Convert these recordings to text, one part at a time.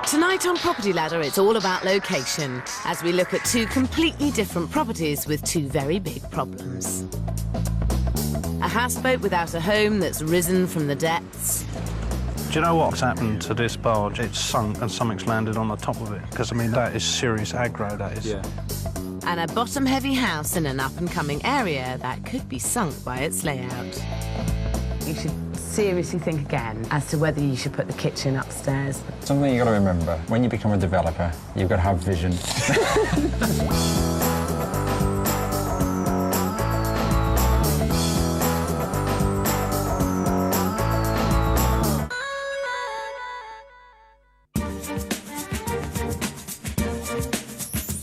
Tonight on Property Ladder, it's all about location, as we look at two completely different properties with two very big problems. A houseboat without a home that's risen from the depths. Do you know what's happened to this barge? It's sunk and something's landed on the top of it. Because, I mean, that is serious aggro, that is. Yeah. And a bottom-heavy house in an up-and-coming area that could be sunk by its layout. You should seriously think again as to whether you should put the kitchen upstairs. Something you've got to remember, when you become a developer, you've got to have vision.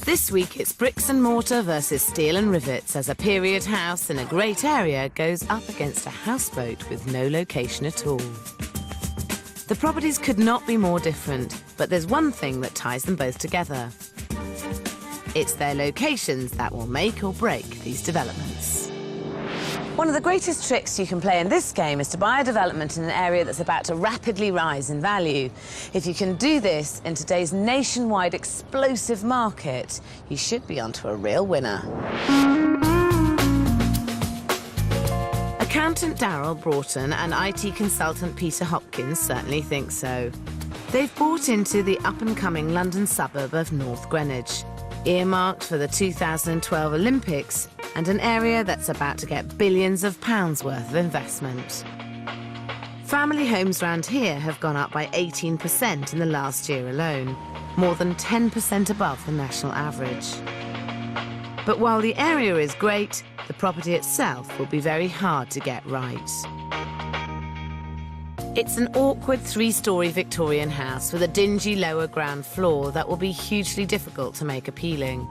This week, it's bricks and mortar versus steel and rivets as a period house in a great area goes up against a houseboat with no location at all. The properties could not be more different, but there's one thing that ties them both together. It's their locations that will make or break these developments. One of the greatest tricks you can play in this game is to buy a development in an area that's about to rapidly rise in value. If you can do this in today's nationwide explosive market, you should be onto a real winner. Accountant Darryl Broughton and IT consultant Peter Hopkins certainly think so. They've bought into the up-and-coming London suburb of North Greenwich, earmarked for the 2012 Olympics, and an area that's about to get billions of pounds worth of investment. Family homes round here have gone up by 18% in the last year alone, more than 10% above the national average. But while the area is great, the property itself will be very hard to get right. It's an awkward three-storey Victorian house with a dingy lower ground floor that will be hugely difficult to make appealing.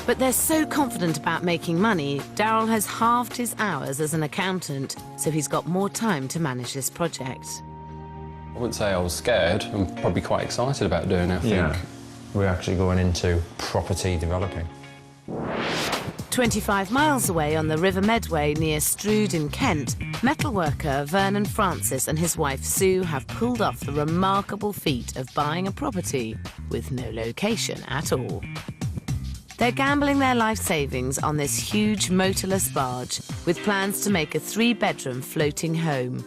But they're so confident about making money, Darryl has halved his hours as an accountant, so he's got more time to manage this project. I wouldn't say I was scared. I'm probably quite excited about doing it, I think. Yeah. We're actually going into property developing. 25 miles away on the River Medway near Strood in Kent, metalworker Vernon Francis and his wife Sue have pulled off the remarkable feat of buying a property with no location at all. They're gambling their life savings on this huge motorless barge with plans to make a 3-bedroom floating home.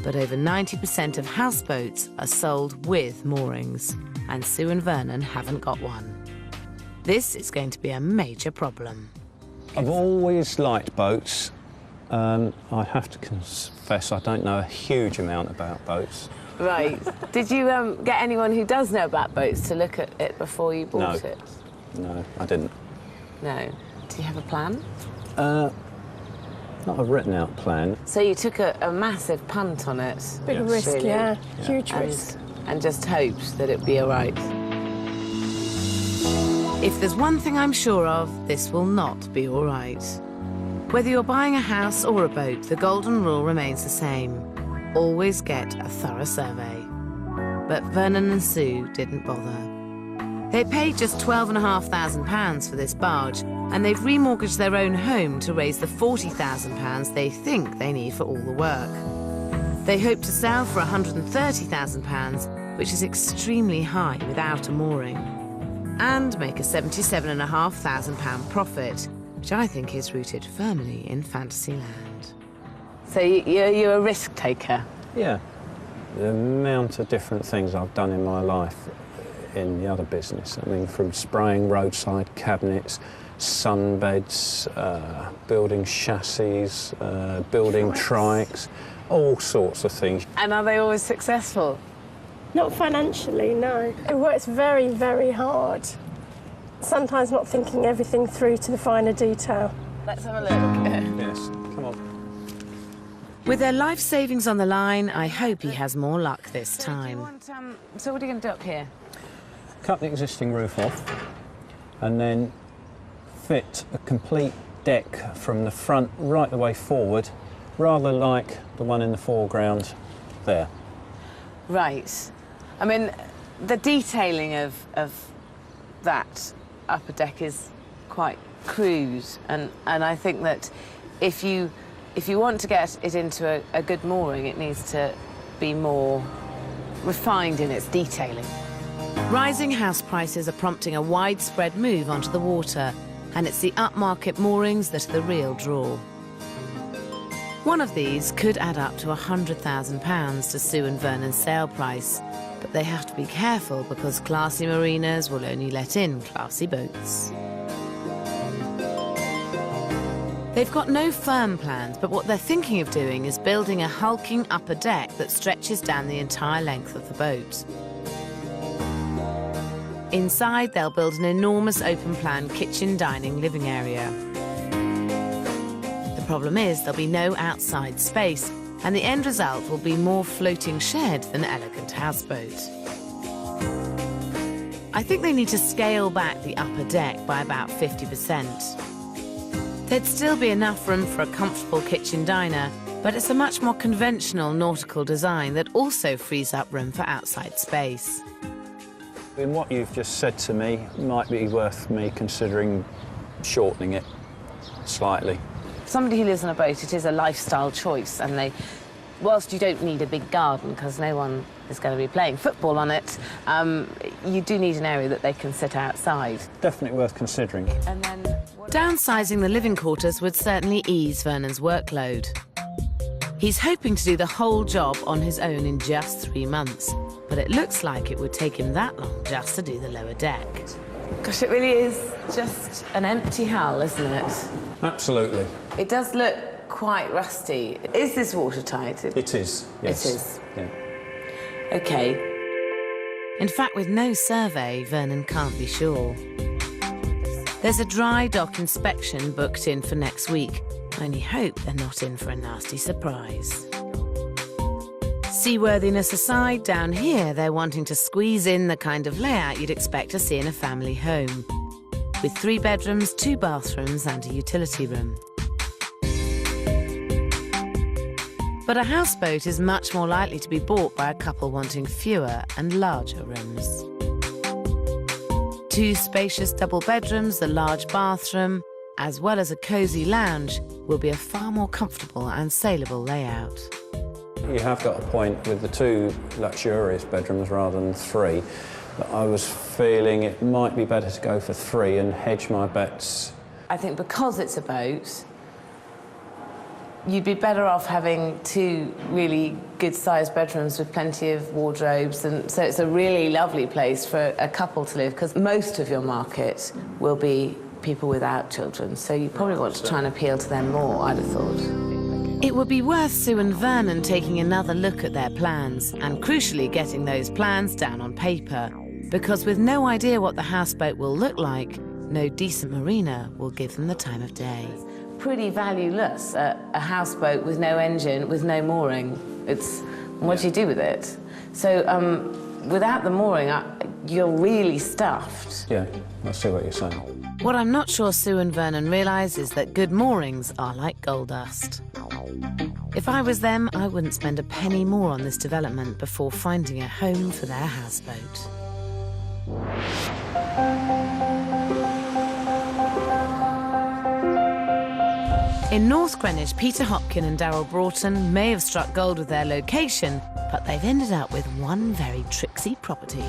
But over 90% of houseboats are sold with moorings, and Sue and Vernon haven't got one. This is going to be a major problem. I've always liked boats. I have to confess I don't know a huge amount about boats. Right. Did you get anyone who does know about boats to look at it before you bought it? No, I didn't. No. Do you have a plan? Not a written-out plan. So you took a massive punt on it. Big risk, really. yeah. Huge risk. And just hoped that it'd be all right. If there's one thing I'm sure of, this will not be all right. Whether you're buying a house or a boat, the golden rule remains the same. Always get a thorough survey. But Vernon and Sue didn't bother. They paid just £12,500 for this barge, and they've remortgaged their own home to raise the £40,000 they think they need for all the work. They hope to sell for £130,000, which is extremely high without a mooring, and make a £77,500 profit, which I think is rooted firmly in Fantasyland. So you're a risk taker? Yeah. The amount of different things I've done in my life in the other business. I mean, from spraying roadside cabinets, sunbeds, building chassis, building trikes, all sorts of things. And are they always successful? Not financially, no. It works very, very hard. Sometimes not thinking everything through to the finer detail. Let's have a look. Yes, come on. With their life savings on the line, I hope he has more luck this time. So what are you going to do up here? Cut the existing roof off and then fit a complete deck from the front right the way forward, rather like the one in the foreground there. Right. I mean, the detailing of that upper deck is quite crude, and I think that if you want to get it into a good mooring, it needs to be more refined in its detailing. Rising house prices are prompting a widespread move onto the water, and it's the upmarket moorings that are the real draw. One of these could add up to £100,000 to Sue and Vernon's sale price, but they have to be careful because classy marinas will only let in classy boats. They've got no firm plans, but what they're thinking of doing is building a hulking upper deck that stretches down the entire length of the boat. Inside, they'll build an enormous open-plan kitchen, dining, living area. The problem is there'll be no outside space, and the end result will be more floating shed than elegant houseboat. I think they need to scale back the upper deck by about 50%. There'd still be enough room for a comfortable kitchen diner, but it's a much more conventional nautical design that also frees up room for outside space. In what you've just said to me, it might be worth me considering shortening it slightly. For somebody who lives on a boat, it is a lifestyle choice, and whilst you don't need a big garden because no one is going to be playing football on it, you do need an area that they can sit outside. Definitely worth considering. And then downsizing the living quarters would certainly ease Vernon's workload. He's hoping to do the whole job on his own in just 3 months, but it looks like it would take him that long just to do the lower deck. Gosh, it really is just an empty hull, isn't it? Absolutely. It does look quite rusty. Is this watertight? It is, yes. It is? Yeah. OK. In fact, with no survey, Vernon can't be sure. There's a dry dock inspection booked in for next week. I only hope they're not in for a nasty surprise. Seaworthiness aside, down here they're wanting to squeeze in the kind of layout you'd expect to see in a family home, with 3 bedrooms, 2 bathrooms and a utility room. But a houseboat is much more likely to be bought by a couple wanting fewer and larger rooms. 2 spacious double bedrooms, the large bathroom, as well as a cosy lounge, will be a far more comfortable and saleable layout. You have got a point with the 2 luxurious bedrooms rather than 3. But I was feeling it might be better to go for 3 and hedge my bets. I think because it's a boat, you'd be better off having 2 really good-sized bedrooms with plenty of wardrobes, and so it's a really lovely place for a couple to live, because most of your market will be people without children, so you probably want to try and appeal to them more, I'd have thought. It would be worth Sue and Vernon taking another look at their plans, and crucially getting those plans down on paper, because with no idea what the houseboat will look like, no decent marina will give them the time of day. Pretty valueless, a houseboat with no engine, with no mooring. What do you do with it? So without the mooring, you're really stuffed. Yeah, I see what you're saying. What I'm not sure Sue and Vernon realise is that good moorings are like gold dust. If I was them, I wouldn't spend a penny more on this development before finding a home for their houseboat. In North Greenwich, Peter Hopkin and Darrell Broughton may have struck gold with their location, but they've ended up with one very tricksy property.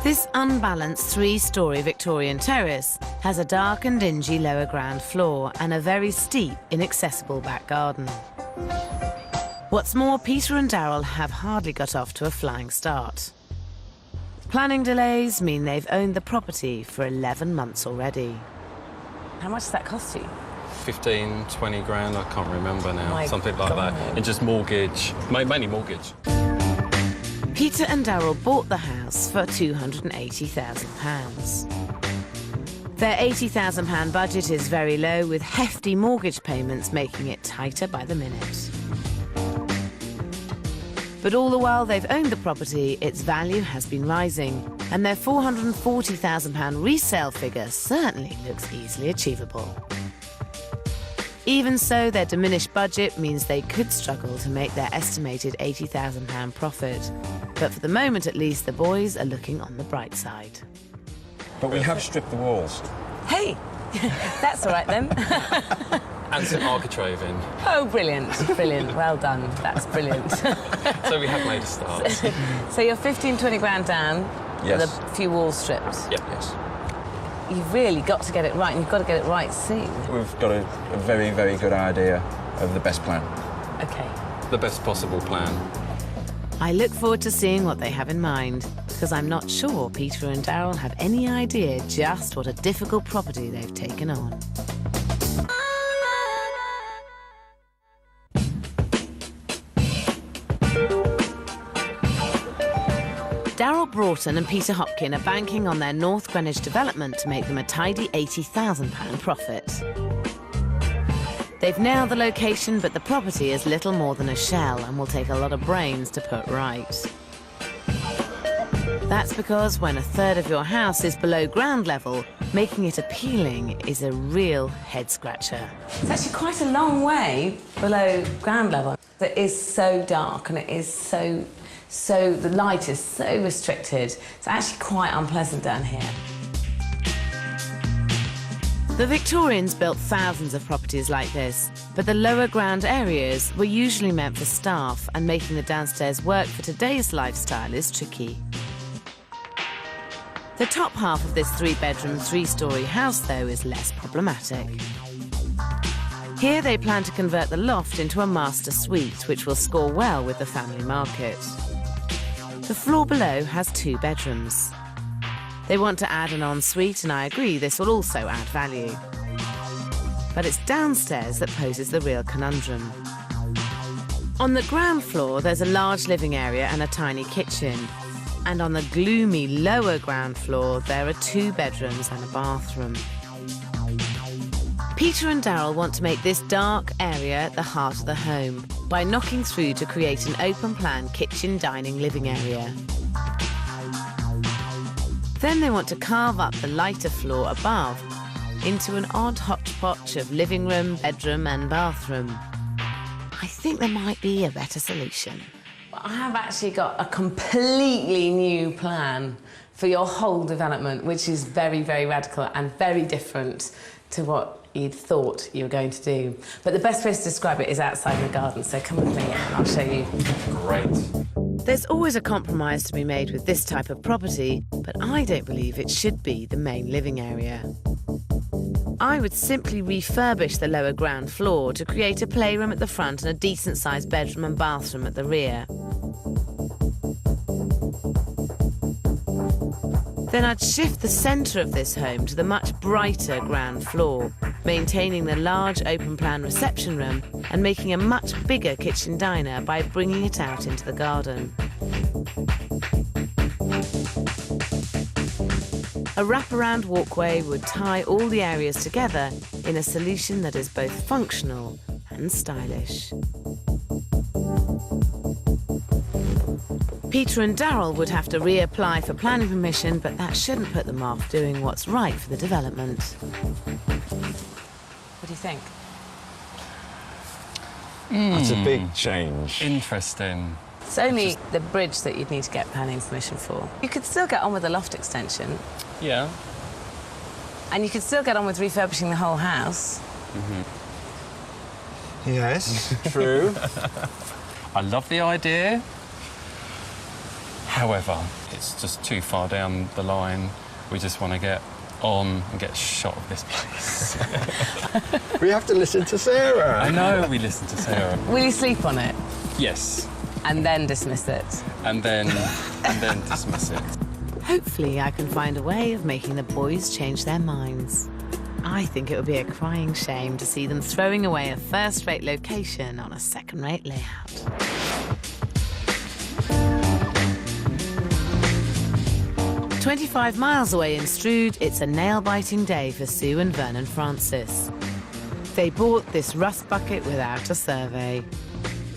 This unbalanced 3-storey Victorian terrace has a dark and dingy lower ground floor and a very steep, inaccessible back garden. What's more, Peter and Darrell have hardly got off to a flying start. Planning delays mean they've owned the property for 11 months already. How much does that cost you? 15, 20 grand, I can't remember now. My something like God. that. And just mortgage, mainly mortgage. Peter and Darrell bought the house for £280,000. Their £80,000 budget is very low, with hefty mortgage payments making it tighter by the minute. But all the while they've owned the property, its value has been rising, and their £440,000 resale figure certainly looks easily achievable. Even so, their diminished budget means they could struggle to make their estimated £80,000 profit. But for the moment, at least, the boys are looking on the bright side. But we have stripped the walls. Hey, that's all right then. And some architrave in. Oh, brilliant, brilliant. Well done. That's brilliant. So we have made a start. So you're 15, 20 grand down Yes. with a few wall strips. Yep. Yes. You've really got to get it right, and you've got to get it right soon. We've got a very, very good idea of the best plan. OK. The best possible plan. I look forward to seeing what they have in mind, because I'm not sure Peter and Daryl have any idea just what a difficult property they've taken on. Daryl Broughton and Peter Hopkin are banking on their North Greenwich development to make them a tidy £80,000 profit. They've nailed the location, but the property is little more than a shell and will take a lot of brains to put right. That's because when a third of your house is below ground level, making it appealing is a real head-scratcher. It's actually quite a long way below ground level. It is so dark and it is so the light is so restricted. It's actually quite unpleasant down here. The Victorians built thousands of properties like this, but the lower ground areas were usually meant for staff, and making the downstairs work for today's lifestyle is tricky. The top half of this 3-bedroom, 3-storey house, though, is less problematic. Here they plan to convert the loft into a master suite, which will score well with the family market. The floor below has 2 bedrooms. They want to add an ensuite, and I agree this will also add value. But it's downstairs that poses the real conundrum. On the ground floor, there's a large living area and a tiny kitchen. And on the gloomy lower ground floor, there are 2 bedrooms and a bathroom. Peter and Daryl want to make this dark area the heart of the home by knocking through to create an open-plan kitchen, dining, living area. Then they want to carve up the lighter floor above into an odd hodgepodge of living room, bedroom and bathroom. I think there might be a better solution. I have actually got a completely new plan for your whole development, which is very, very radical and very different to what you'd thought you were going to do. But the best way to describe it is outside in the garden, so come with me and I'll show you. Great. There's always a compromise to be made with this type of property, but I don't believe it should be the main living area. I would simply refurbish the lower ground floor to create a playroom at the front and a decent-sized bedroom and bathroom at the rear. Then I'd shift the centre of this home to the much brighter ground floor, maintaining the large open-plan reception room and making a much bigger kitchen diner by bringing it out into the garden. A wraparound walkway would tie all the areas together in a solution that is both functional and stylish. Peter and Daryl would have to reapply for planning permission, but that shouldn't put them off doing what's right for the development. What do you think? That's a big change. Interesting. It's only the bridge that you'd need to get planning permission for. You could still get on with the loft extension, Yeah. and you could still get on with refurbishing the whole house. Yes, true. I love the idea. However, it's just too far down the line. We just want to get on and get a shot of this place. We have to listen to Sarah. I know we listen to Sarah. Will you sleep on it Yes. and then dismiss it? And then dismiss it. Hopefully I can find a way of making the boys change their minds. I think it would be a crying shame to see them throwing away a first-rate location on a second-rate layout. "25 miles away in Strood, it's a nail-biting day for Sue and Vernon Francis. They bought this rust bucket without a survey.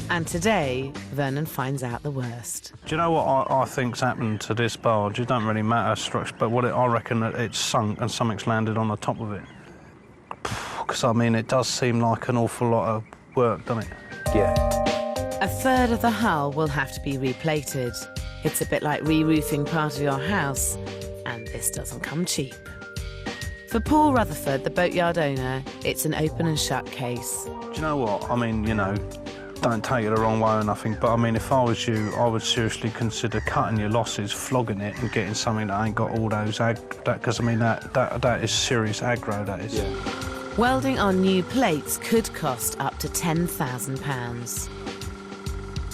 And today, Vernon finds out the worst. Do you know what I think's happened to this barge? It don't really matter structure, but I reckon that it's sunk and something's landed on the top of it. Because, I mean, it does seem like an awful lot of work, doesn't it? Yeah. A third of the hull will have to be replated. It's a bit like re-roofing part of your house, and this doesn't come cheap. For Paul Rutherford, the boatyard owner, it's an open and shut case. Do you know what? I mean, you know, don't take it the wrong way or nothing, but I mean, if I was you, I would seriously consider cutting your losses, flogging it, and getting something that ain't got all those because I mean that is serious aggro. That is. Yeah. Welding on new plates could cost up to £10,000.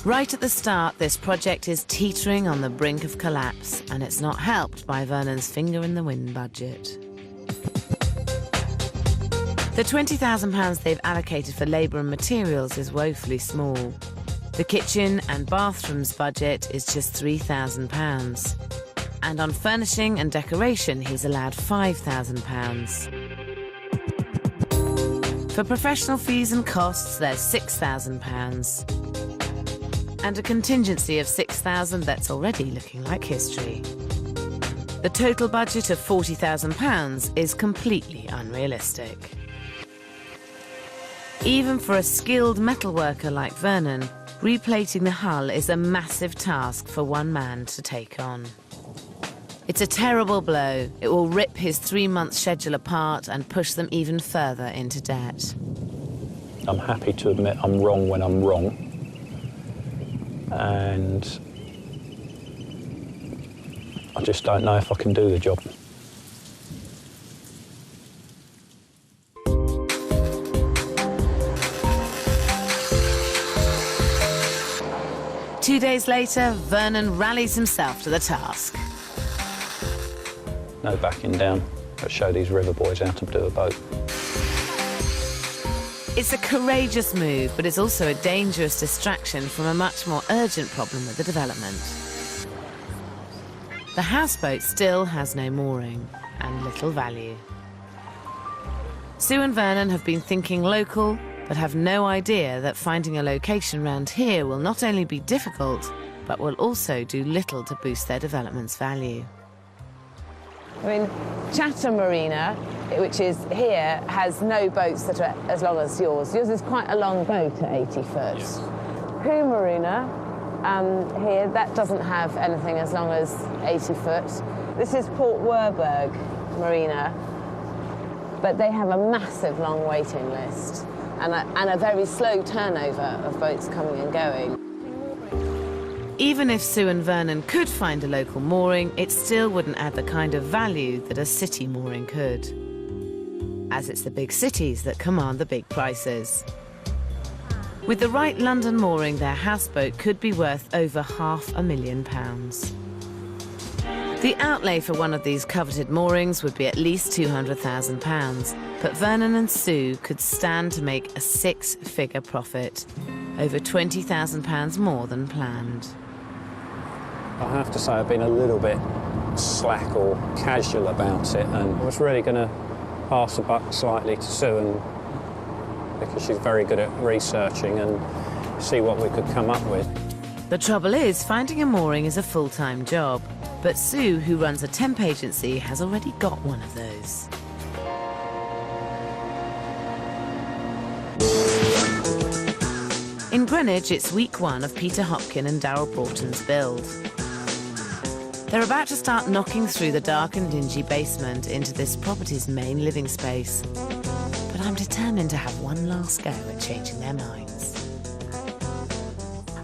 Right at the start, this project is teetering on the brink of collapse, and it's not helped by Vernon's finger-in-the-wind budget. The £20,000 they've allocated for labour and materials is woefully small. The kitchen and bathrooms budget is just £3,000. And on furnishing and decoration, he's allowed £5,000. For professional fees and costs, there's £6,000. And a contingency of £6,000 that's already looking like history. The total budget of £40,000 is completely unrealistic. Even for a skilled metalworker like Vernon, replating the hull is a massive task for one man to take on. It's a terrible blow. It will rip his 3-month schedule apart and push them even further into debt. I'm happy to admit I'm wrong when I'm wrong. And I just don't know if I can do the job. Two days later, Vernon rallies himself to the task. No backing down. Let's show these river boys how to do a boat. It's a courageous move, but it's also a dangerous distraction from a much more urgent problem with the development. The houseboat still has no mooring and little value. Sue and Vernon have been thinking local, but have no idea that finding a location round here will not only be difficult, but will also do little to boost their development's value. I mean, Chatham Marina, which is here, has no boats that are as long as yours. Yours is quite a long boat at 80 foot. Yes. Crewe Marina, here, that doesn't have anything as long as 80 foot. This is Port Werburg Marina, but they have a massive long waiting list and a very slow turnover of boats coming and going. Even if Sue and Vernon could find a local mooring, it still wouldn't add the kind of value that a city mooring could, as it's the big cities that command the big prices. With the right London mooring, their houseboat could be worth over £500,000. The outlay for one of these coveted moorings would be at least £200,000, but Vernon and Sue could stand to make a 6-figure profit, over £20,000 more than planned. I have to say I've been a little bit slack or casual about it, and I was really going to pass the buck slightly to Sue, and because she's very good at researching, and see what we could come up with. The trouble is, finding a mooring is a full-time job, but Sue, who runs a temp agency, has already got one of those. In Greenwich, it's week 1 of Peter Hopkin and Darryl Broughton's build. They're about to start knocking through the dark and dingy basement into this property's main living space. But I'm determined to have one last go at changing their minds.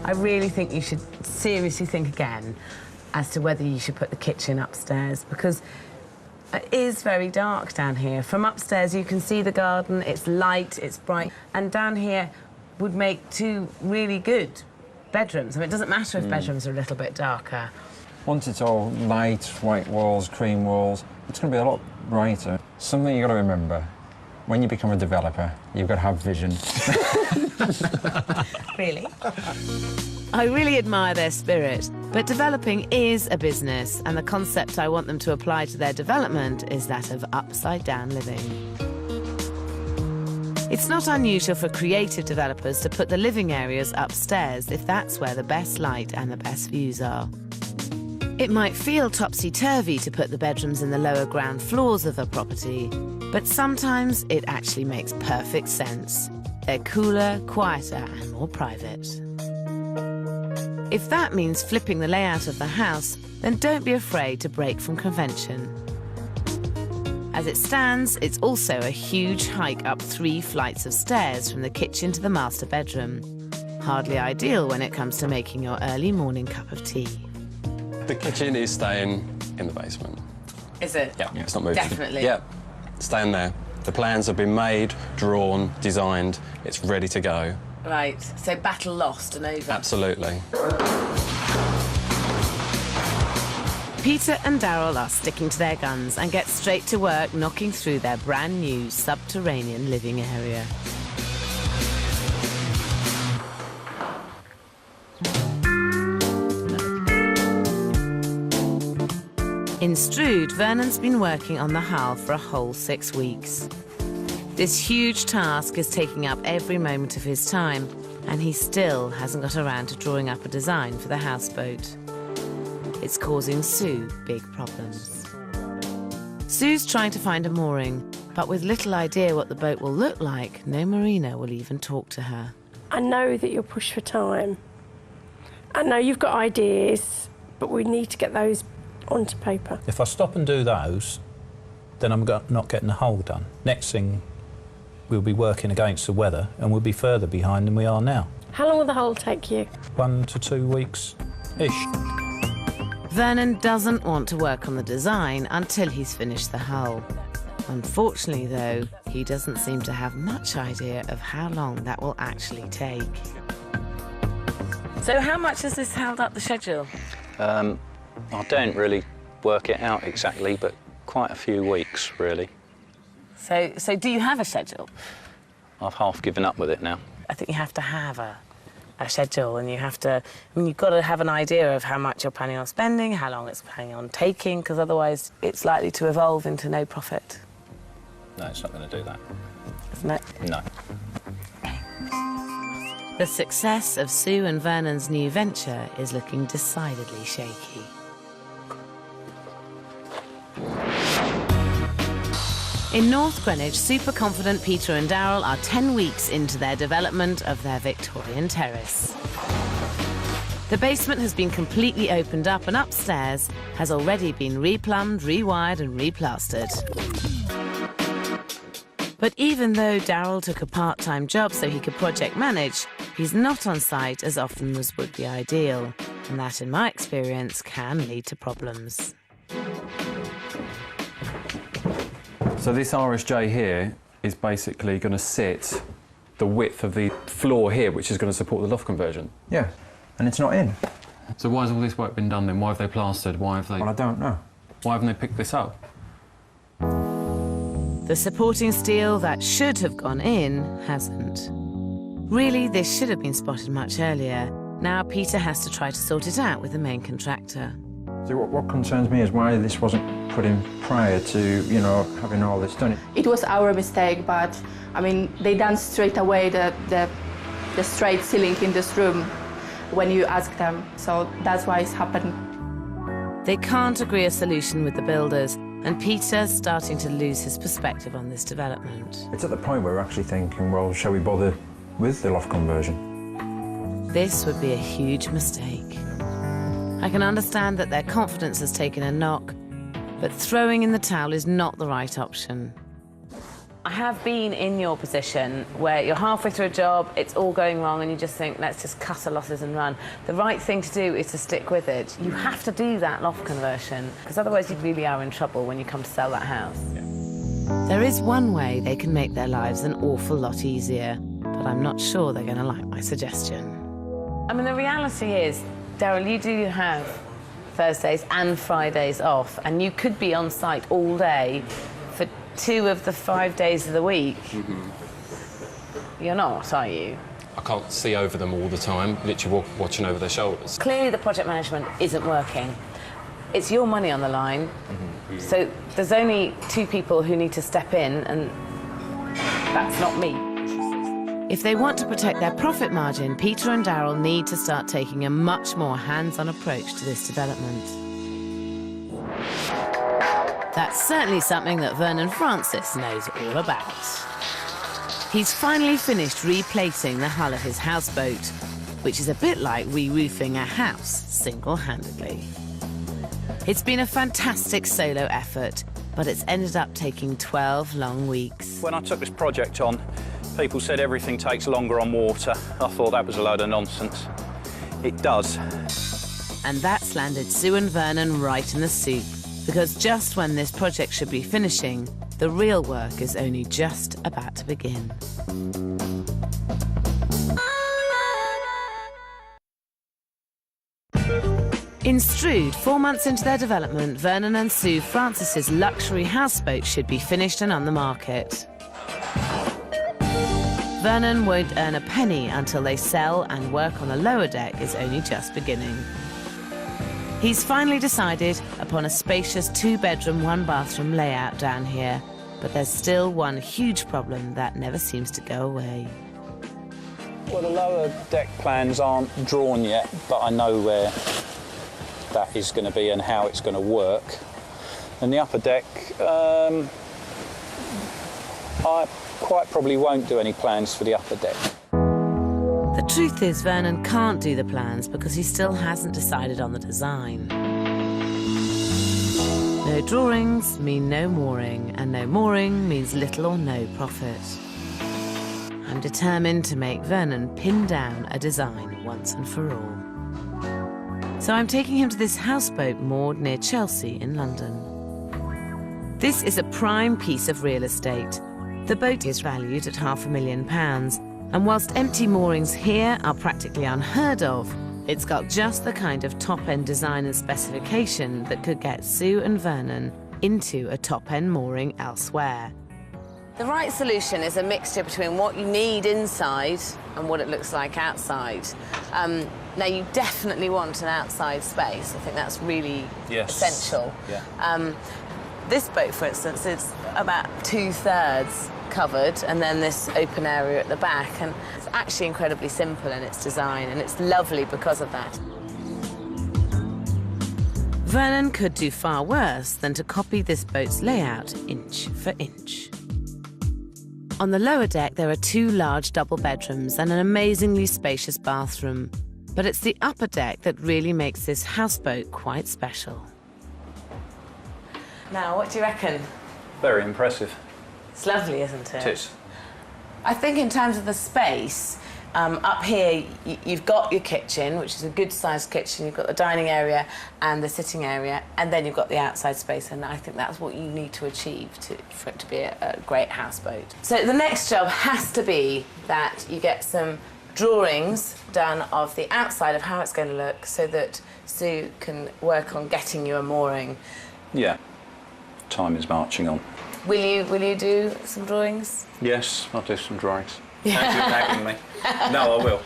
I really think you should seriously think again as to whether you should put the kitchen upstairs, because it is very dark down here. From upstairs you can see the garden, it's light, it's bright, and down here would make 2 really good bedrooms. I mean, it doesn't matter if bedrooms are a little bit darker. Once it's all light, white walls, cream walls, it's going to be a lot brighter. Something you've got to remember, when you become a developer, you've got to have vision. Really? I really admire their spirit, but developing is a business, and the concept I want them to apply to their development is that of upside-down living. It's not unusual for creative developers to put the living areas upstairs if that's where the best light and the best views are. It might feel topsy-turvy to put the bedrooms in the lower ground floors of a property, but sometimes it actually makes perfect sense. They're cooler, quieter, and more private. If that means flipping the layout of the house, then don't be afraid to break from convention. As it stands, it's also a huge hike up 3 flights of stairs from the kitchen to the master bedroom. Hardly ideal when it comes to making your early morning cup of tea. The kitchen is staying in the basement. Is it? Yeah, it's not moving. Definitely. Yeah, staying there. The plans have been made, drawn, designed. It's ready to go. Right, so battle lost and over. Absolutely. Peter and Daryl are sticking to their guns and get straight to work knocking through their brand new subterranean living area. In Strood, Vernon's been working on the hull for a whole 6 weeks. This huge task is taking up every moment of his time, and he still hasn't got around to drawing up a design for the houseboat. It's causing Sue big problems. Sue's trying to find a mooring, but with little idea what the boat will look like, no marina will even talk to her. I know that you're pushed for time. I know you've got ideas, but we need to get those onto paper. If I stop and do those, then I'm not getting the hull done. Next thing, we'll be working against the weather and we'll be further behind than we are now. How long will the hull take you? 1 to 2 weeks-ish. Vernon doesn't want to work on the design until he's finished the hull. Unfortunately, though, he doesn't seem to have much idea of how long that will actually take. So how much has this held up the schedule? I don't really work it out exactly, but quite a few weeks, really. So do you have a schedule? I've half given up with it now. I think you have to have a schedule, and you have to, you've got to have an idea of how much you're planning on spending, how long it's planning on taking, because otherwise it's likely to evolve into no profit. No, it's not going to do that. Isn't it? No. The success of Sue and Vernon's new venture is looking decidedly shaky. In North Greenwich, super-confident Peter and Daryl are 10 weeks into their development of their Victorian terrace. The basement has been completely opened up, and upstairs has already been replumbed, rewired and replastered. But even though Daryl took a part-time job so he could project manage, he's not on site as often as would be ideal, and that, in my experience, can lead to problems. So this RSJ here is basically going to sit the width of the floor here, which is going to support the loft conversion. Yeah, and it's not in. So why has all this work been done then? Why have they plastered? Why have they... Well, I don't know. Why haven't they picked this up? The supporting steel that should have gone in hasn't. Really, this should have been spotted much earlier. Now Peter has to try to sort it out with the main contractor. See, what concerns me is why this wasn't put in prior to, you know, having all this done. It was our mistake, but I mean, they done straight away the straight ceiling in this room when you ask them, so that's why it's happened. They can't agree a solution with the builders, and Peter's starting to lose his perspective on this development. It's at the point where we're actually thinking, well, shall we bother with the loft conversion? This would be a huge mistake. I can understand that their confidence has taken a knock, but throwing in the towel is not the right option. I have been in your position where you're halfway through a job, it's all going wrong, and you just think, let's just cut our losses and run. The right thing to do is to stick with it. You have to do that loft conversion, because otherwise you really are in trouble when you come to sell that house. Yeah. There is one way they can make their lives an awful lot easier, but I'm not sure they're going to like my suggestion. I mean, the reality is, Daryl, you do have Thursdays and Fridays off, and you could be on site all day for 2 of the 5 days of the week. Mm-hmm. You're not, are you? I can't see over them all the time, literally watching over their shoulders. Clearly the project management isn't working. It's your money on the line, so there's only 2 people who need to step in, and that's not me. If they want to protect their profit margin, Peter and Daryl need to start taking a much more hands-on approach to this development. That's certainly something that Vernon Francis knows all about. He's finally finished replacing the hull of his houseboat, which is a bit like re-roofing a house single-handedly. It's been a fantastic solo effort, but it's ended up taking 12 long weeks. When I took this project on, people said everything takes longer on water. I thought that was a load of nonsense. It does. And that's landed Sue and Vernon right in the soup, because just when this project should be finishing, the real work is only just about to begin. In Strood, 4 months into their development, Vernon and Sue Francis's luxury houseboat should be finished and on the market. Vernon won't earn a penny until they sell, and work on the lower deck is only just beginning. He's finally decided upon a spacious 2-bedroom, 1-bathroom layout down here, but there's still one huge problem that never seems to go away. Well, the lower deck plans aren't drawn yet, but I know where that is going to be and how it's going to work. And the upper deck, I quite probably won't do any plans for the upper deck. The truth is, Vernon can't do the plans because he still hasn't decided on the design. No drawings mean no mooring, and no mooring means little or no profit. I'm determined to make Vernon pin down a design once and for all. So I'm taking him to this houseboat moored near Chelsea in London. This is a prime piece of real estate. The boat is valued at £500,000, and whilst empty moorings here are practically unheard of, it's got just the kind of top-end design and specification that could get Sue and Vernon into a top-end mooring elsewhere. The right solution is a mixture between what you need inside and what it looks like outside. Now, you definitely want an outside space. I think that's really essential. Yeah. This boat, for instance, is about 2/3 covered, and then this open area at the back. And it's actually incredibly simple in its design, and it's lovely because of that. Vernon could do far worse than to copy this boat's layout inch for inch. On the lower deck, there are 2 large double bedrooms and an amazingly spacious bathroom. But it's the upper deck that really makes this houseboat quite special. Now, what do you reckon? Very impressive. It's lovely, isn't it? It is. I think in terms of the space, up here you've got your kitchen, which is a good-sized kitchen. You've got the dining area and the sitting area, and then you've got the outside space, and I think that's what you need to achieve for it to be a great houseboat. So the next job has to be that you get some drawings done of the outside of how it's going to look, so that Sue can work on getting you a mooring. Yeah. Time is marching on. Will you do some drawings? Yes, I'll do some drawings. Thank you for nagging me. No, I will.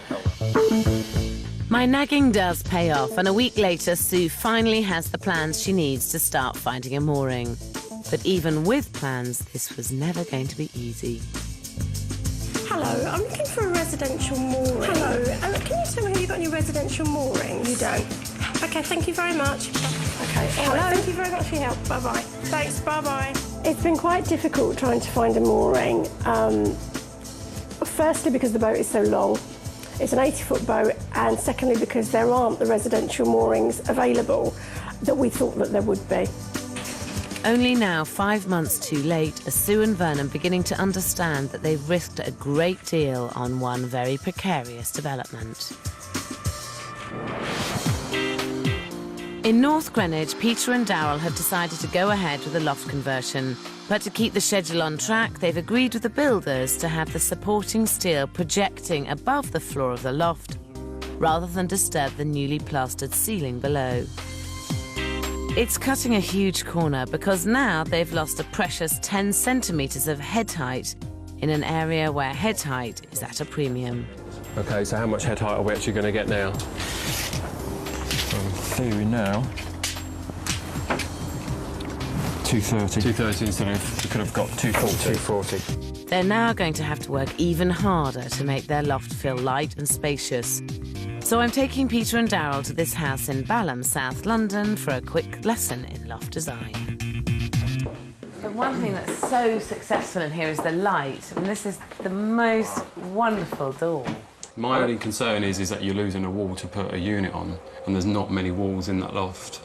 My nagging does pay off, and a week later, Sue finally has the plans she needs to start finding a mooring. But even with plans, this was never going to be easy. Hello, I'm looking for a residential mooring. Hello, can you tell me have you got any residential moorings? You don't. OK, thank you very much. OK, hello. Thank you very much for your help. Bye-bye. Thanks, bye-bye. It's been quite difficult trying to find a mooring. Firstly, because the boat is so long. It's an 80-foot boat, and secondly, because there aren't the residential moorings available that we thought that there would be. Only now, 5 months too late, are Sue and Vernon beginning to understand that they've risked a great deal on one very precarious development. In North Greenwich, Peter and Darryl have decided to go ahead with the loft conversion. But to keep the schedule on track, they've agreed with the builders to have the supporting steel projecting above the floor of the loft, rather than disturb the newly plastered ceiling below. It's cutting a huge corner because now they've lost a precious 10 centimetres of head height in an area where head height is at a premium. OK, so how much head height are we actually going to get now? In theory now, 230. 230 instead of, we could have got 240. 240. They're now going to have to work even harder to make their loft feel light and spacious. So I'm taking Peter and Darryl to this house in Balham, South London, for a quick lesson in loft design. The one thing that's so successful in here is the light. I mean, this is the most wonderful door. My only concern is that you're losing a wall to put a unit on, and there's not many walls in that loft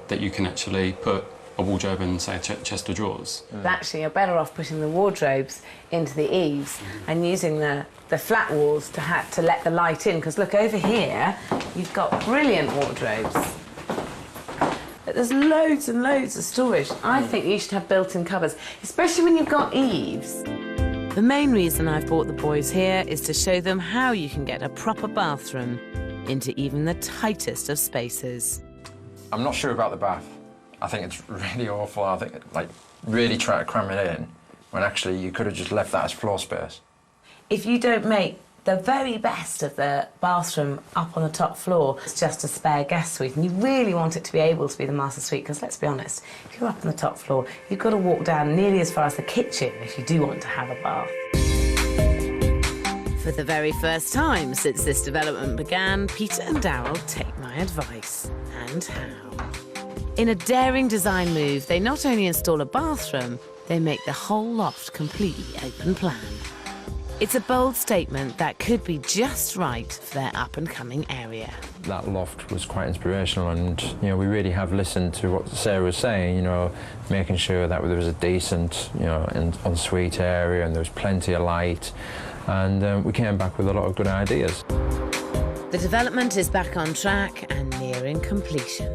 that you can actually put a wardrobe and, say, a chest of drawers. Actually, you're better off putting the wardrobes into the eaves and using the flat walls to let the light in, because look, over here, you've got brilliant wardrobes. But there's loads and loads of storage. I think you should have built-in cupboards, especially when you've got eaves. The main reason I've brought the boys here is to show them how you can get a proper bathroom into even the tightest of spaces. I'm not sure about the bath. I think it's really awful. I think, like, really try to cram it in when actually you could have just left that as floor space. If you don't make the very best of the bathroom up on the top floor, it's just a spare guest suite, and you really want it to be able to be the master suite, because let's be honest, if you're up on the top floor, you've got to walk down nearly as far as the kitchen if you do want to have a bath. For the very first time since this development began, Peter and Daryl take my advice. And how? In a daring design move, they not only install a bathroom, they make the whole loft completely open plan. It's a bold statement that could be just right for their up-and-coming area. That loft was quite inspirational, and we really have listened to what Sarah was saying, making sure that there was a decent ensuite area and there was plenty of light, and we came back with a lot of good ideas. The development is back on track and nearing completion.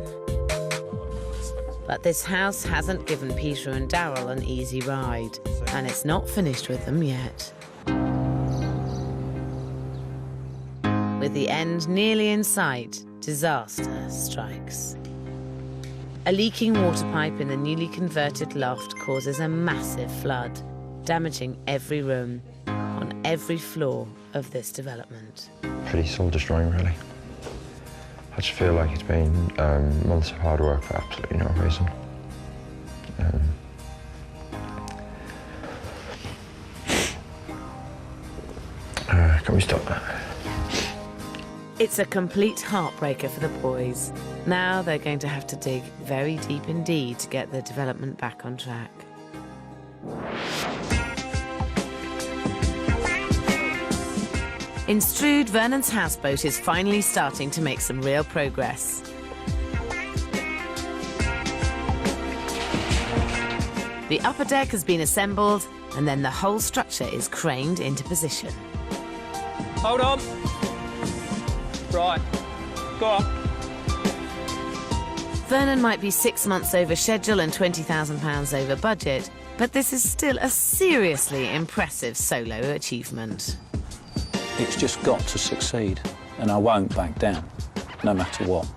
But this house hasn't given Peter and Daryl an easy ride, and it's not finished with them yet. With the end nearly in sight, disaster strikes. A leaking water pipe in the newly converted loft causes a massive flood, damaging every room on every floor of this development. Pretty soul-destroying, really. I just feel like it's been months of hard work for absolutely no reason. Can we stop that? It's a complete heartbreaker for the boys. Now they're going to have to dig very deep indeed to get the development back on track. In Strood, Vernon's houseboat is finally starting to make some real progress. The upper deck has been assembled, and then the whole structure is craned into position. Hold on. Right, go on. Vernon might be 6 months over schedule and £20,000 over budget, but this is still a seriously impressive solo achievement. It's just got to succeed, and I won't back down, no matter what.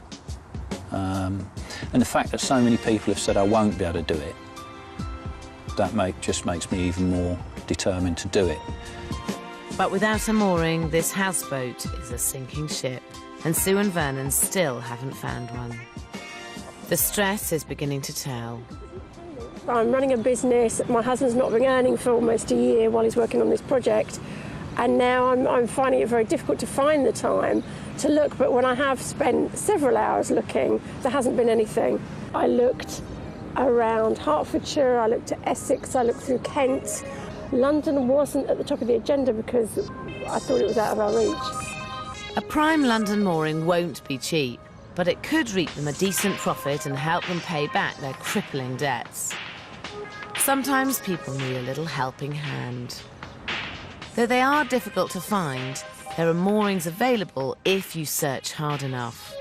And the fact that so many people have said I won't be able to do it, that just makes me even more determined to do it. But without a mooring, this houseboat is a sinking ship, and Sue and Vernon still haven't found one. The stress is beginning to tell. I'm running a business. My husband's not been earning for almost a year while he's working on this project, and now I'm finding it very difficult to find the time to look. But when I have spent several hours looking, there hasn't been anything. I looked around Hertfordshire, I looked at Essex, I looked through Kent. London wasn't at the top of the agenda because I thought it was out of our reach. A prime London mooring won't be cheap, but it could reap them a decent profit and help them pay back their crippling debts. Sometimes people need a little helping hand. Though they are difficult to find, there are moorings available if you search hard enough.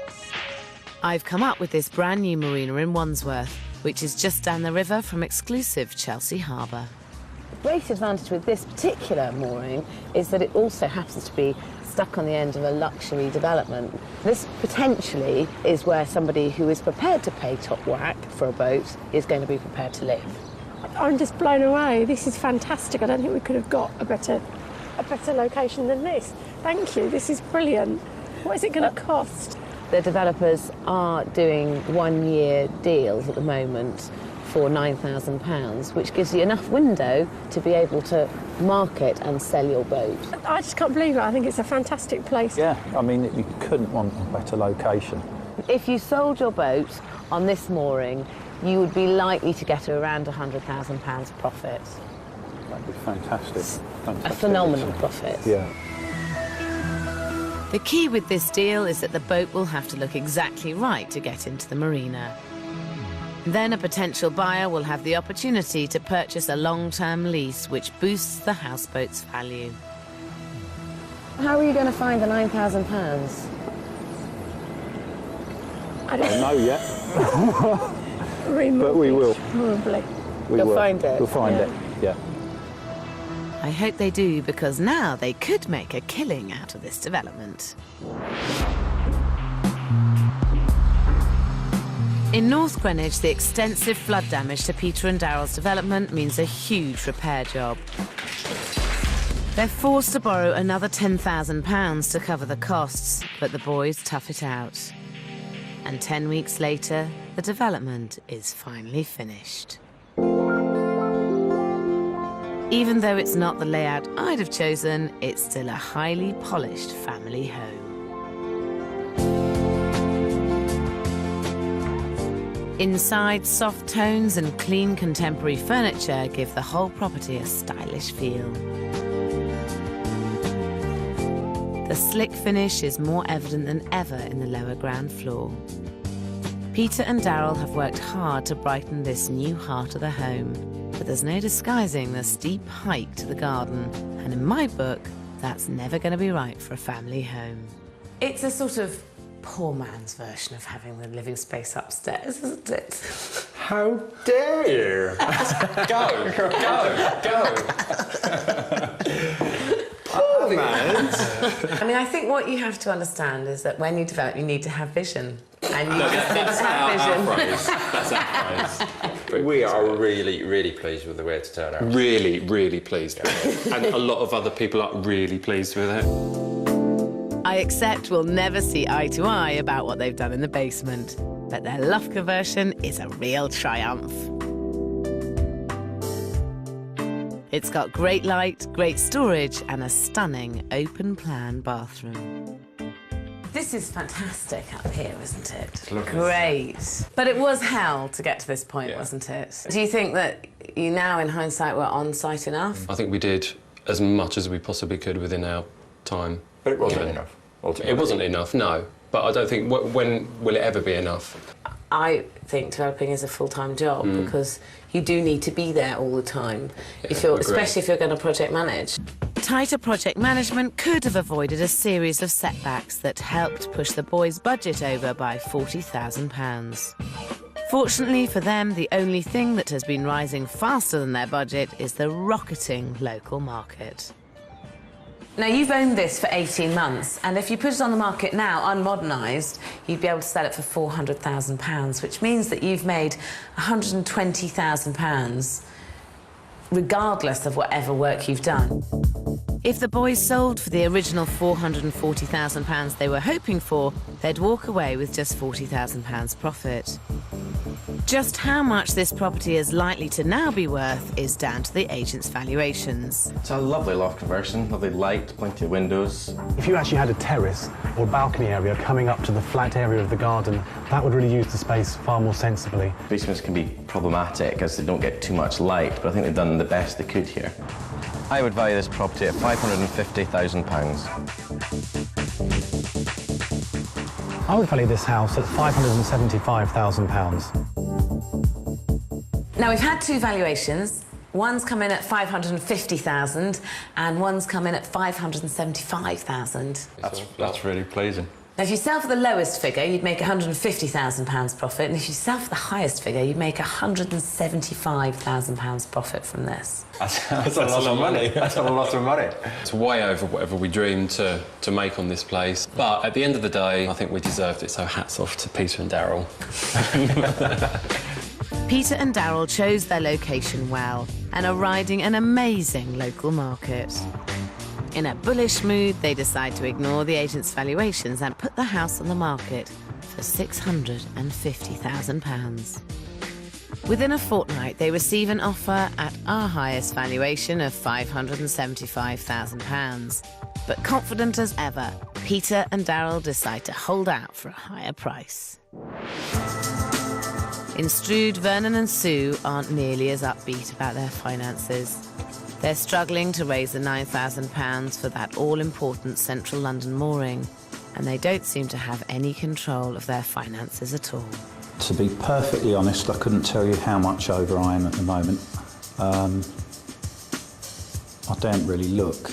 I've come up with this brand new marina in Wandsworth, which is just down the river from exclusive Chelsea Harbour. The great advantage with this particular mooring is that it also happens to be stuck on the end of a luxury development. This potentially is where somebody who is prepared to pay top whack for a boat is going to be prepared to live. I'm just blown away. This is fantastic. I don't think we could have got a better location than this. Thank you. This is brilliant. What is it going to cost? The developers are doing 1-year deals at the moment for £9,000, which gives you enough window to be able to market and sell your boat. I just can't believe it. I think it's a fantastic place. Yeah, I mean, you couldn't want a better location. If you sold your boat on this mooring, you would be likely to get around £100,000 profit. That'd be fantastic. A phenomenal profit. Yeah. The key with this deal is that the boat will have to look exactly right to get into the marina. Then a potential buyer will have the opportunity to purchase a long-term lease, which boosts the houseboat's value. How are you going to find the £9,000? I don't know yet, but we will. Probably. You'll find it? We'll find it, yeah. I hope they do, because now they could make a killing out of this development. In North Greenwich, the extensive flood damage to Peter and Daryl's development means a huge repair job. They're forced to borrow another £10,000 to cover the costs, but the boys tough it out. And 10 weeks later, the development is finally finished. Even though it's not the layout I'd have chosen, it's still a highly polished family home. Inside, soft tones and clean contemporary furniture give the whole property a stylish feel. The slick finish is more evident than ever in the lower ground floor. Peter and Daryl have worked hard to brighten this new heart of the home, but there's no disguising the steep hike to the garden, and in my book, that's never going to be right for a family home. It's a sort of poor man's version of having the living space upstairs, isn't it? How dare you? Go. Poor man. I mean, I think what you have to understand is that when you develop, you need to have vision. And you just need to have vision. That's our phrase. We are really, really pleased with the way it's turned out. Really, really pleased with it. And a lot of other people are really pleased with it. I accept we'll never see eye to eye about what they've done in the basement, but their loft conversion is a real triumph. It's got great light, great storage, and a stunning open-plan bathroom. This is fantastic up here, isn't it? Great. But it was hell to get to this point, wasn't it? Do you think that you now, in hindsight, were on site enough? I think we did as much as we possibly could within our time. But it wasn't enough, ultimately. It wasn't enough, no. But I don't think, when will it ever be enough? I think developing is a full-time job because you do need to be there all the time, especially if you're going to project manage. Tighter project management could have avoided a series of setbacks that helped push the boys' budget over by £40,000. Fortunately for them, the only thing that has been rising faster than their budget is the rocketing local market. Now, you've owned this for 18 months, and if you put it on the market now, unmodernised, you'd be able to sell it for £400,000, which means that you've made £120,000 regardless of whatever work you've done. If the boys sold for the original £440,000 they were hoping for, they'd walk away with just £40,000 profit. Just how much this property is likely to now be worth is down to the agent's valuations. It's a lovely loft conversion, lovely light, plenty of windows. If you actually had a terrace or balcony area coming up to the flat area of the garden, that would really use the space far more sensibly. Basements can be problematic as they don't get too much light, but I think they've done the best they could here. I would value this property at £550,000. I would value this house at £575,000. Now, we've had two valuations. One's come in at £550,000 and one's come in at £575,000. That's really pleasing. Now, if you sell for the lowest figure, you'd make £150,000 profit, and if you sell for the highest figure, you'd make £175,000 profit from this. That's a lot of money. That's a lot of money. It's way over whatever we dreamed to make on this place. But at the end of the day, I think we deserved it, so hats off to Peter and Daryl. Peter and Daryl chose their location well and are riding an amazing local market. In a bullish mood, they decide to ignore the agent's valuations and put the house on the market for £650,000. Within a fortnight, they receive an offer at our highest valuation of £575,000. But confident as ever, Peter and Daryl decide to hold out for a higher price. In Strood, Vernon and Sue aren't nearly as upbeat about their finances. They're struggling to raise the £9,000 for that all-important central London mooring, and they don't seem to have any control of their finances at all. To be perfectly honest, I couldn't tell you how much over I am at the moment. I don't really look.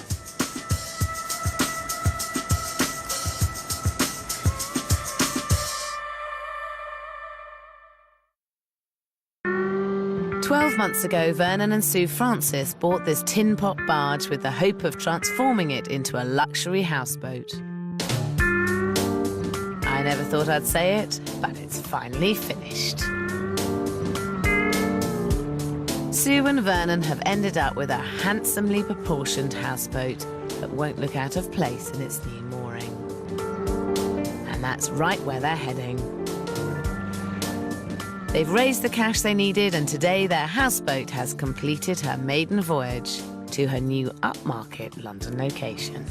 Months ago, Vernon and Sue Francis bought this tin pot barge with the hope of transforming it into a luxury houseboat. I never thought I'd say it, but it's finally finished. Sue and Vernon have ended up with a handsomely proportioned houseboat that won't look out of place in its new mooring. And that's right where they're heading. They've raised the cash they needed, and today their houseboat has completed her maiden voyage to her new upmarket London location.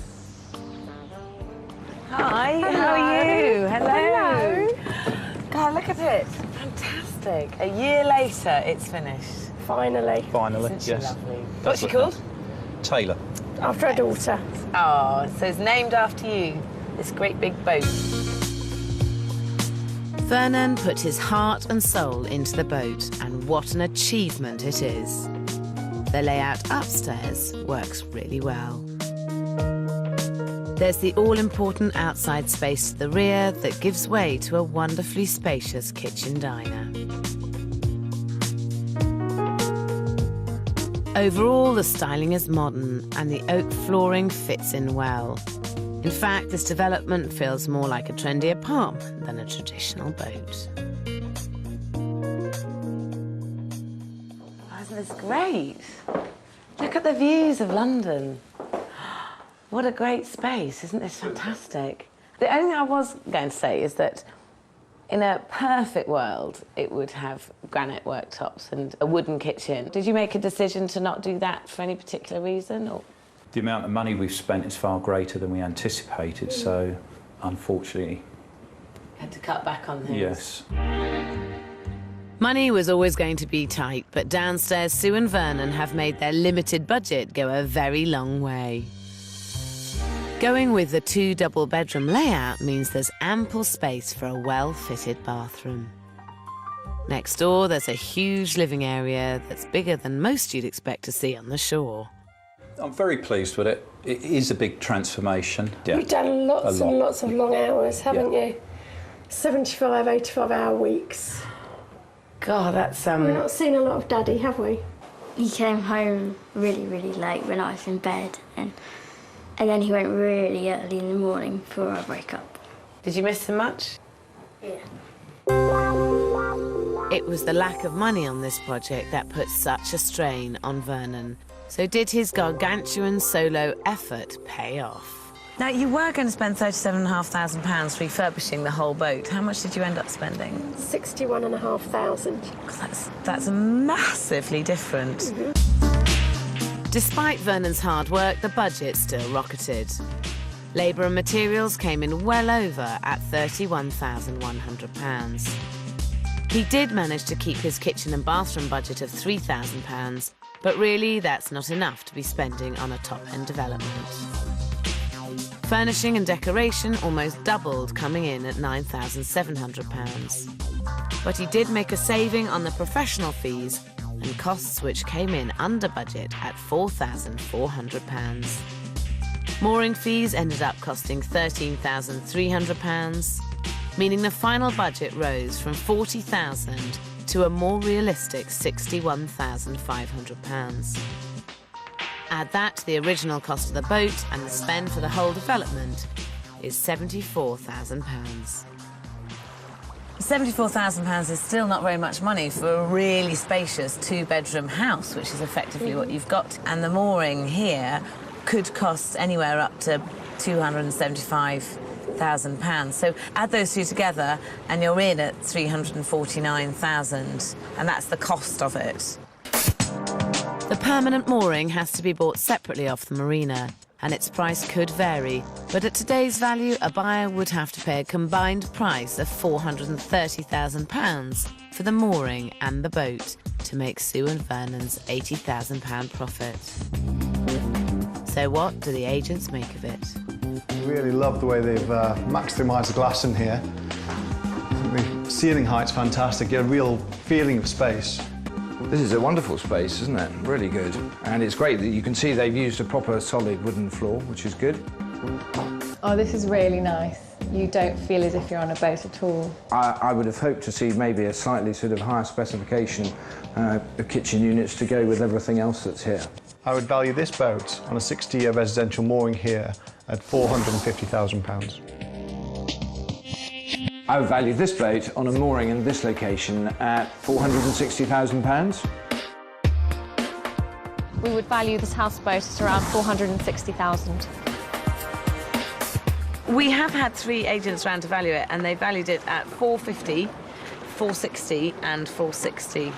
Hi, Hello. how are you? Hello. God, look at it. Fantastic. A year later, it's finished. Finally. Finally, Isn't she yes. lovely? What's she called? Taylor. After a daughter. Oh, so it's named after you, this great big boat. Vernon put his heart and soul into the boat, and what an achievement it is. The layout upstairs works really well. There's the all-important outside space to the rear that gives way to a wonderfully spacious kitchen diner. Overall, the styling is modern and the oak flooring fits in well. In fact, this development feels more like a trendy apartment than a traditional boat. Oh, isn't this great? Look at the views of London. What a great space. Isn't this fantastic? The only thing I was going to say is that in a perfect world, it would have granite worktops and a wooden kitchen. Did you make a decision to not do that for any particular reason? Or? The amount of money we've spent is far greater than we anticipated, so unfortunately... Had to cut back on things. Yes. Money was always going to be tight, but downstairs Sue and Vernon have made their limited budget go a very long way. Going with the 2 double-bedroom layout means there's ample space for a well-fitted bathroom. Next door, there's a huge living area that's bigger than most you'd expect to see on the shore. I'm very pleased with it. It is a big transformation. Yeah. You've done lots and lots of long hours, haven't you? 75, 85-hour weeks. God, that's We've not seen a lot of Daddy, have we? He came home really, really late when I was in bed, and then he went really early in the morning before I woke up. Did you miss him much? Yeah. It was the lack of money on this project that put such a strain on Vernon. So did his gargantuan solo effort pay off? Now, you were going to spend £37,500 refurbishing the whole boat. How much did you end up spending? 61,500. That's massively different. Mm-hmm. Despite Vernon's hard work, the budget still rocketed. Labour and materials came in well over at £31,100. He did manage to keep his kitchen and bathroom budget of £3,000, but really that's not enough to be spending on a top-end development. Furnishing and decoration almost doubled, coming in at £9,700. But he did make a saving on the professional fees and costs, which came in under budget at £4,400. Mooring fees ended up costing £13,300, meaning the final budget rose from £40,000 to a more realistic £61,500. Add that to the original cost of the boat, and the spend for the whole development is £74,000. £74,000 is still not very much money for a really spacious 2-bedroom house, which is effectively what you've got. And the mooring here could cost anywhere up to £275,000. So add those two together and you're in at £349,000, and that's the cost of it. The permanent mooring has to be bought separately off the marina, and its price could vary, but at today's value, a buyer would have to pay a combined price of £430,000 for the mooring and the boat to make Sue and Vernon's £80,000 profit. So what do the agents make of it? I really love the way they've maximised the glass in here. The ceiling height's fantastic, you get a real feeling of space. This is a wonderful space, isn't it? Really good. And it's great that you can see they've used a proper solid wooden floor, which is good. Oh, this is really nice. You don't feel as if you're on a boat at all. I would have hoped to see maybe a slightly sort of higher specification of kitchen units to go with everything else that's here. I would value this boat on a 60-year residential mooring here at £450,000. I would value this boat on a mooring in this location at £460,000. We would value this houseboat at around £460,000. We have had 3 agents round to value it, and they valued it at £450, £460 and £460.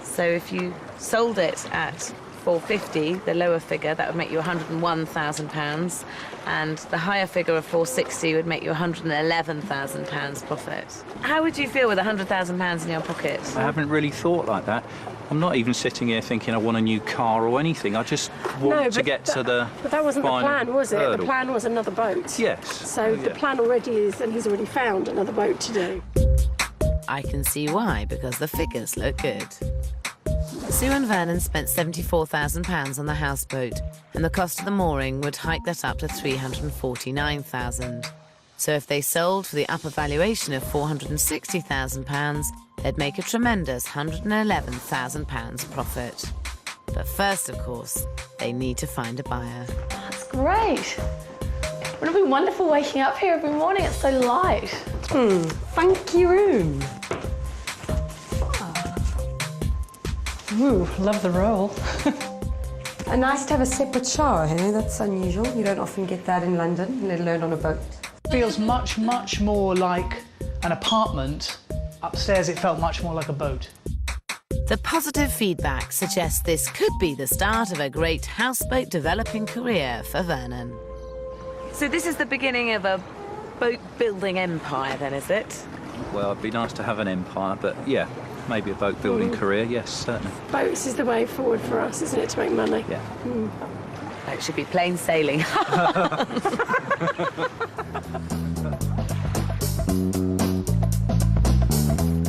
So if you sold it at £450, the lower figure, that would make you £101,000, and the higher figure of £460 would make you £111,000 profit. How would you feel with £100,000 in your pocket? I haven't really thought like that. I'm not even sitting here thinking I want a new car or anything. I just want to get to the But that wasn't the plan, was it? hurdle. The plan was another boat. Yes. So the plan already is that he's already found another boat to do. I can see why, because the figures look good. Sue and Vernon spent £74,000 on the houseboat, and the cost of the mooring would hike that up to £349,000. So if they sold for the upper valuation of £460,000, they'd make a tremendous £111,000 profit. But first, of course, they need to find a buyer. That's great. Wouldn't it be wonderful waking up here every morning? It's so light. Funky room. Ooh, love the roll. And nice to have a separate shower, hey? That's unusual. You don't often get that in London, let alone on a boat. Feels much, much more like an apartment. Upstairs, it felt much more like a boat. The positive feedback suggests this could be the start of a great houseboat developing career for Vernon. So this is the beginning of a boat-building empire, then, is it? Well, it'd be nice to have an empire, but yeah, maybe a boat-building career, yes, certainly. Boats is the way forward for us, isn't it, to make money? Yeah. It should be plain sailing.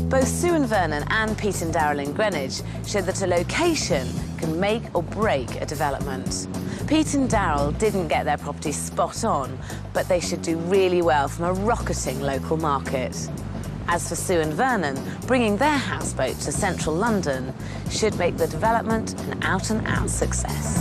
Both Sue and Vernon and Pete and Darrell in Greenwich showed that a location can make or break a development. Pete and Darrell didn't get their property spot on, but they should do really well from a rocketing local market. As for Sue and Vernon, bringing their houseboat to central London should make the development an out-and-out success.